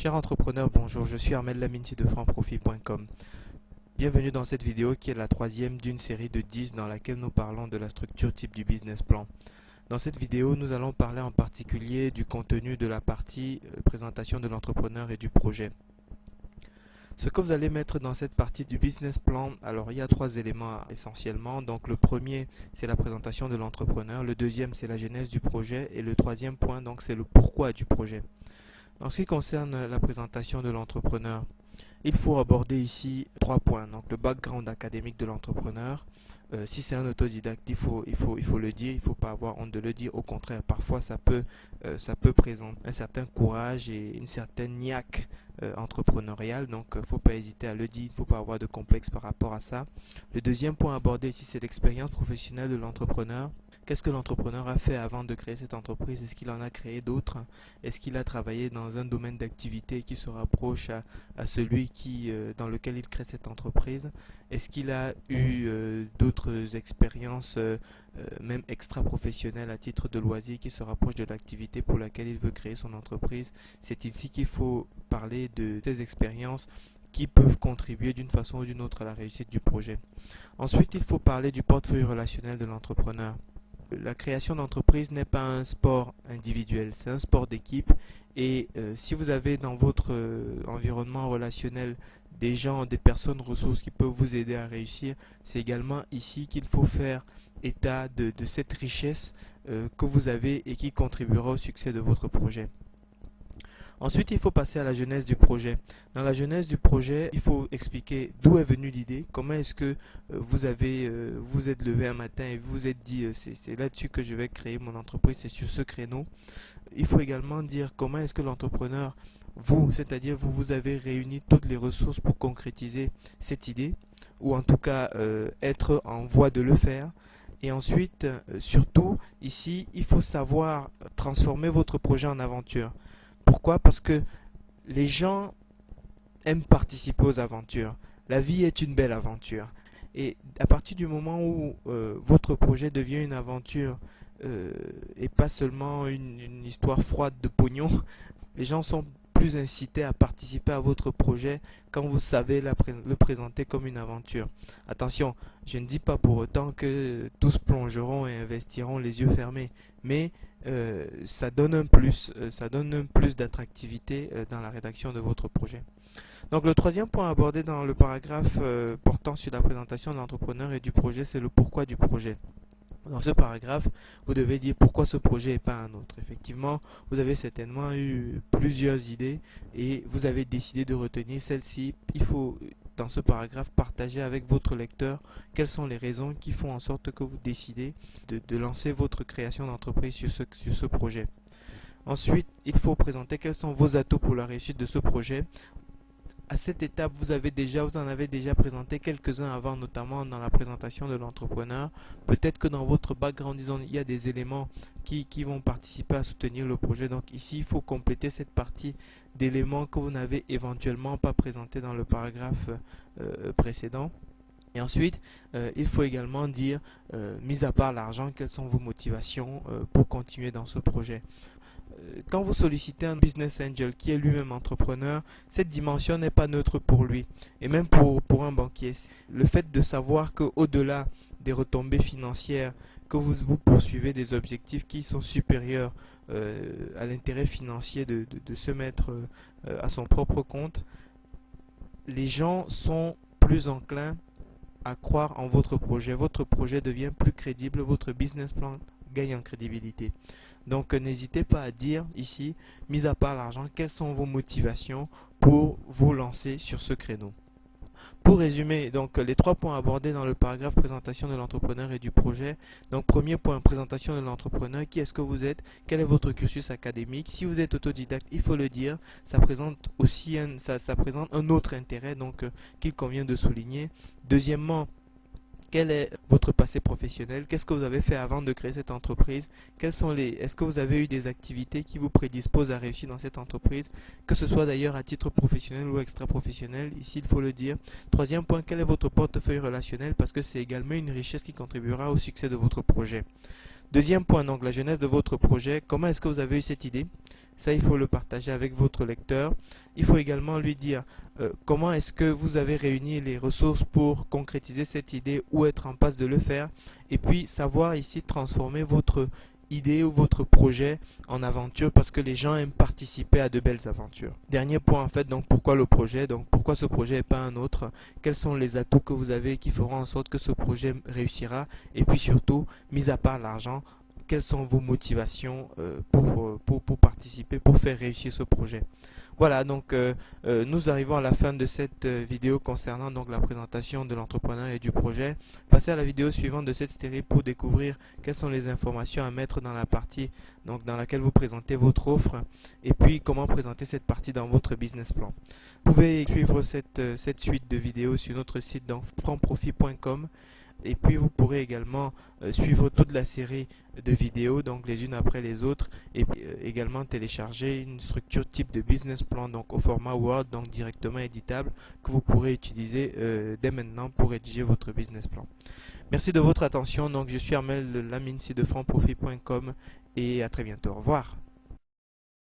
Chers entrepreneurs, bonjour, je suis Armel Laminti de franprofit.com. Bienvenue dans cette vidéo qui est la troisième d'une série de 10 dans laquelle nous parlons de la structure type du business plan. Dans cette vidéo, nous allons parler en particulier du contenu de la partie présentation de l'entrepreneur et du projet. Ce que vous allez mettre dans cette partie du business plan, alors il y a trois éléments essentiellement. Donc le premier, c'est la présentation de l'entrepreneur, le deuxième, c'est la genèse du projet et le troisième point, donc c'est le pourquoi du projet. En ce qui concerne la présentation de l'entrepreneur, il faut aborder ici trois points. Donc le background académique de l'entrepreneur. Si c'est un autodidacte, il faut le dire, il ne faut pas avoir honte de le dire. Au contraire, parfois ça peut présenter un certain courage et une certaine niaque entrepreneuriale. Donc il ne faut pas hésiter à le dire, il ne faut pas avoir de complexe par rapport à ça. Le deuxième point abordé ici, c'est l'expérience professionnelle de l'entrepreneur. Qu'est-ce que l'entrepreneur a fait avant de créer cette entreprise? Est-ce qu'il en a créé d'autres? Est-ce qu'il a travaillé dans un domaine d'activité qui se rapproche à celui dans lequel il crée cette entreprise? Est-ce qu'il a eu d'autres expériences, même extra-professionnelles à titre de loisir qui se rapprochent de l'activité pour laquelle il veut créer son entreprise? C'est ici qu'il faut parler de ces expériences qui peuvent contribuer d'une façon ou d'une autre à la réussite du projet. Ensuite, il faut parler du portefeuille relationnel de l'entrepreneur. La création d'entreprise n'est pas un sport individuel, c'est un sport d'équipe et si vous avez dans votre environnement relationnel des gens, des personnes ressources qui peuvent vous aider à réussir, c'est également ici qu'il faut faire état de cette richesse que vous avez et qui contribuera au succès de votre projet. Ensuite, il faut passer à la genèse du projet. Dans la genèse du projet, il faut expliquer d'où est venue l'idée, comment est-ce que vous êtes levé un matin et vous vous êtes dit c'est là-dessus que je vais créer mon entreprise, c'est sur ce créneau. Il faut également dire comment est-ce que l'entrepreneur, c'est-à-dire vous avez réuni toutes les ressources pour concrétiser cette idée, ou en tout cas être en voie de le faire. Et ensuite, surtout, ici, il faut savoir transformer votre projet en aventure. Pourquoi? Parce que les gens aiment participer aux aventures. La vie est une belle aventure. Et à partir du moment où votre projet devient une aventure et pas seulement une histoire froide de pognon, les gens sont plus incités à participer à votre projet quand vous savez le présenter comme une aventure. Attention, je ne dis pas pour autant que tous plongeront et investiront les yeux fermés, mais ça donne un plus d'attractivité dans la rédaction de votre projet. Donc le troisième point abordé dans le paragraphe portant sur la présentation de l'entrepreneur et du projet, c'est le pourquoi du projet. Dans ce paragraphe, vous devez dire pourquoi ce projet et pas un autre. Effectivement, vous avez certainement eu plusieurs idées et vous avez décidé de retenir celle-ci. Il faut, dans ce paragraphe, partager avec votre lecteur quelles sont les raisons qui font en sorte que vous décidez de lancer votre création d'entreprise sur ce projet. Ensuite, il faut présenter quels sont vos atouts pour la réussite de ce projet. À cette étape, vous en avez déjà présenté quelques-uns avant, notamment dans la présentation de l'entrepreneur. Peut-être que dans votre background, il y a des éléments qui vont participer à soutenir le projet. Donc ici, il faut compléter cette partie d'éléments que vous n'avez éventuellement pas présentés dans le paragraphe précédent. Et ensuite, il faut également dire, mis à part l'argent, quelles sont vos motivations pour continuer dans ce projet. Quand vous sollicitez un business angel qui est lui-même entrepreneur, cette dimension n'est pas neutre pour lui. Et même pour un banquier, le fait de savoir qu'au-delà des retombées financières, que vous poursuivez des objectifs qui sont supérieurs à l'intérêt financier de se mettre à son propre compte, les gens sont plus enclins à croire en votre projet. Votre projet devient plus crédible, votre business plan gagne en crédibilité. Donc n'hésitez pas à dire ici, mis à part l'argent, quelles sont vos motivations pour vous lancer sur ce créneau. Pour résumer, donc les trois points abordés dans le paragraphe présentation de l'entrepreneur et du projet. Donc premier point, présentation de l'entrepreneur, qui est-ce que vous êtes, quel est votre cursus académique. Si vous êtes autodidacte, il faut le dire, ça présente aussi ça présente un autre intérêt donc qu'il convient de souligner. Deuxièmement, quel est votre passé professionnel? Qu'est-ce que vous avez fait avant de créer cette entreprise? Est-ce que vous avez eu des activités qui vous prédisposent à réussir dans cette entreprise? Que ce soit d'ailleurs à titre professionnel ou extra-professionnel, ici il faut le dire. Troisième point, quel est votre portefeuille relationnel? Parce que c'est également une richesse qui contribuera au succès de votre projet. Deuxième point, donc la genèse de votre projet. Comment est-ce que vous avez eu cette idée? Ça, il faut le partager avec votre lecteur. Il faut également lui dire comment est-ce que vous avez réuni les ressources pour concrétiser cette idée ou être en passe de le faire. Et puis, savoir ici transformer votre idée ou votre projet en aventure, parce que les gens aiment participer à de belles aventures. Dernier point en fait, donc pourquoi le projet, donc pourquoi ce projet et pas un autre, quels sont les atouts que vous avez qui feront en sorte que ce projet réussira, et puis surtout, mis à part l'argent, quelles sont vos motivations pour participer, pour faire réussir ce projet. Voilà, donc nous arrivons à la fin de cette vidéo concernant donc la présentation de l'entrepreneur et du projet. Passez à la vidéo suivante de cette série pour découvrir quelles sont les informations à mettre dans la partie donc dans laquelle vous présentez votre offre, et puis comment présenter cette partie dans votre business plan. Vous pouvez suivre cette suite de vidéos sur notre site donc franprofit.com. Et puis vous pourrez également suivre toute la série de vidéos, donc les unes après les autres, et également télécharger une structure type de business plan donc au format Word, donc directement éditable, que vous pourrez utiliser dès maintenant pour rédiger votre business plan. Merci de votre attention. Donc je suis Armel Laminci de franprofit.com et à très bientôt. Au revoir.